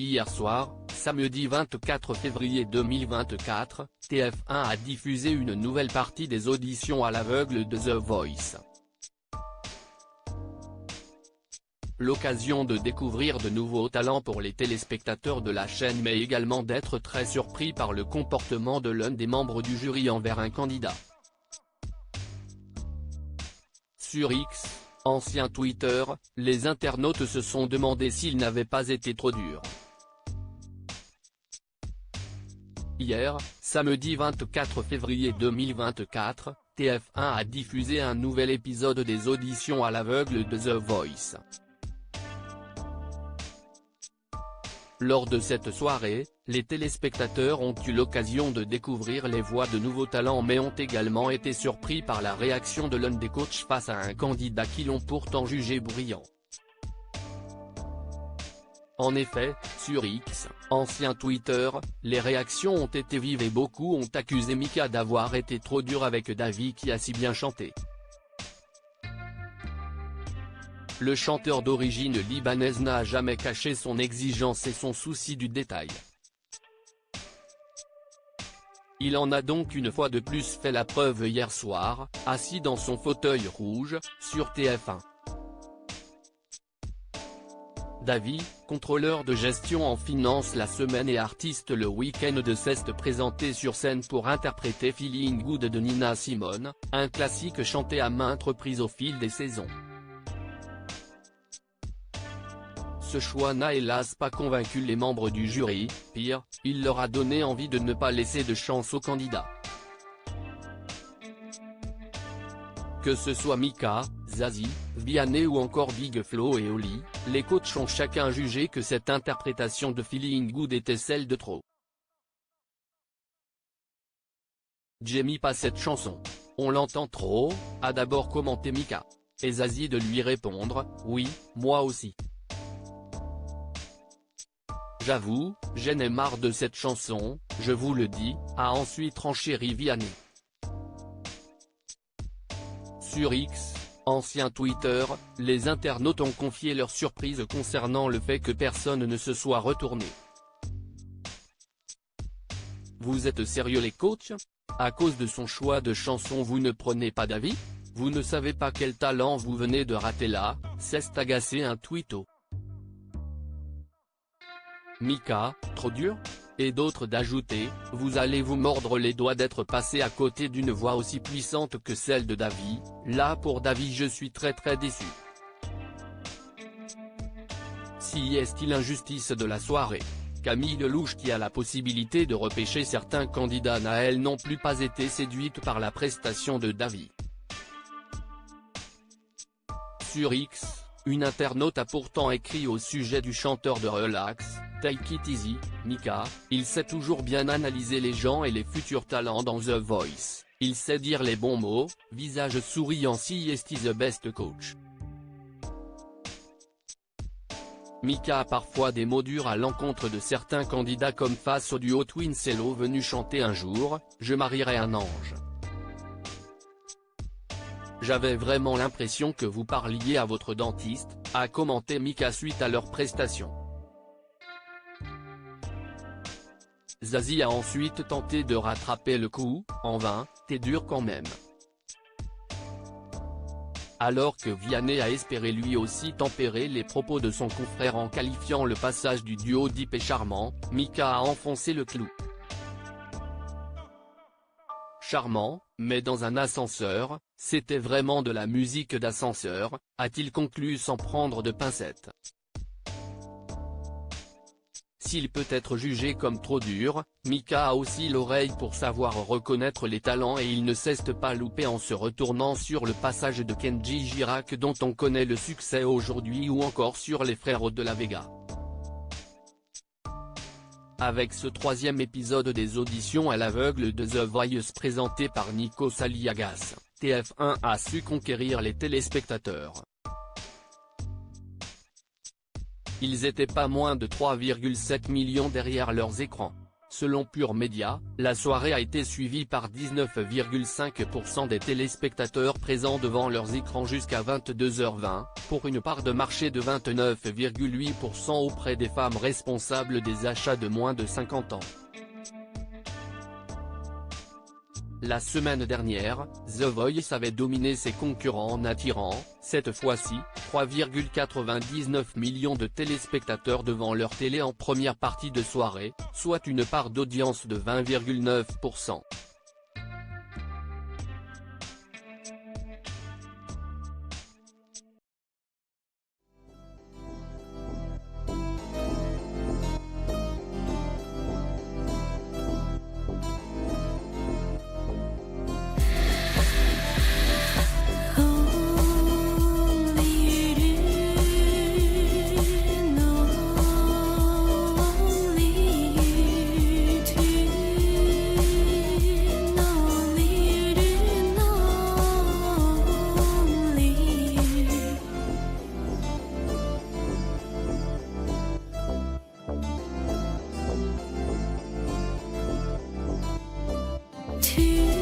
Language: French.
Hier soir, samedi 24 février 2024, TF1 a diffusé une nouvelle partie des auditions à l'aveugle de The Voice. L'occasion de découvrir de nouveaux talents pour les téléspectateurs de la chaîne mais également d'être très surpris par le comportement de l'un des membres du jury envers un candidat. Sur X, ancien Twitter, les internautes se sont demandé s'il n'avait pas été trop dur. Hier, samedi 24 février 2024, TF1 a diffusé un nouvel épisode des auditions à l'aveugle de The Voice. Lors de cette soirée, les téléspectateurs ont eu l'occasion de découvrir les voix de nouveaux talents mais ont également été surpris par la réaction de l'un des coachs face à un candidat qu'ils l'ont pourtant jugé brillant. En effet, sur X, ancien Twitter, les réactions ont été vives et beaucoup ont accusé Mika d'avoir été trop dur avec Davi qui a si bien chanté. Le chanteur d'origine libanaise n'a jamais caché son exigence et son souci du détail. Il en a donc une fois de plus fait la preuve hier soir, assis dans son fauteuil rouge, sur TF1. Davi, contrôleur de gestion en finance la semaine et artiste le week-end de s'est présenté sur scène pour interpréter Feeling Good de Nina Simone, un classique chanté à maintes reprises au fil des saisons. Ce choix n'a hélas pas convaincu les membres du jury, pire, il leur a donné envie de ne pas laisser de chance au candidat. Que ce soit Mika, Zazie, Vianney ou encore Big Flo et Oli, les coachs ont chacun jugé que cette interprétation de Feeling Good était celle de trop. J'aime pas cette chanson. On l'entend trop, a d'abord commenté Mika. Et Zazie de lui répondre, oui, moi aussi. J'avoue, j'en ai marre de cette chanson, je vous le dis, a ensuite renchéri Vianney. Sur X, ancien Twitter, les internautes ont confié leur surprise concernant le fait que personne ne se soit retourné. Vous êtes sérieux les coachs? À cause de son choix de chanson vous ne prenez pas d'avis? Vous ne savez pas quel talent vous venez de rater là, s'est agacé un tweeto. Mika, trop dur? Et d'autres d'ajouter, vous allez vous mordre les doigts d'être passé à côté d'une voix aussi puissante que celle de Davi, là pour Davi je suis très déçu. Si est-il l'injustice de la soirée? Camille Lelouch qui a la possibilité de repêcher certains candidats n'a elle non plus pas été séduite par la prestation de Davi. Sur X, une internaute a pourtant écrit au sujet du chanteur de Relax, Take It Easy, Mika, il sait toujours bien analyser les gens et les futurs talents dans The Voice, il sait dire les bons mots, visage souriant si est the best coach. Mika a parfois des mots durs à l'encontre de certains candidats comme face au duo Twin Cello venu chanter un jour, je marierai un ange. J'avais vraiment l'impression que vous parliez à votre dentiste, a commenté Mika suite à leur prestation. Zazie a ensuite tenté de rattraper le coup, en vain, t'es dur quand même. Alors que Vianney a espéré lui aussi tempérer les propos de son confrère en qualifiant le passage du duo deep et charmant, Mika a enfoncé le clou. Charmant, mais dans un ascenseur, c'était vraiment de la musique d'ascenseur, a-t-il conclu sans prendre de pincettes. S'il peut être jugé comme trop dur, Mika a aussi l'oreille pour savoir reconnaître les talents et il ne s'est pas loupé en se retournant sur le passage de Kenji Girac dont on connaît le succès aujourd'hui ou encore sur les frères de la Vega. Avec ce troisième épisode des auditions à l'aveugle de The Voice présenté par Nikos Aliagas, TF1 a su conquérir les téléspectateurs. Ils étaient pas moins de 3,7 millions derrière leurs écrans. Selon Pure Média, la soirée a été suivie par 19,5% des téléspectateurs présents devant leurs écrans jusqu'à 22h20, pour une part de marché de 29,8% auprès des femmes responsables des achats de moins de 50 ans. La semaine dernière, The Voice avait dominé ses concurrents en attirant, cette fois-ci, 3,99 millions de téléspectateurs devant leur télé en première partie de soirée, soit une part d'audience de 20,9%. To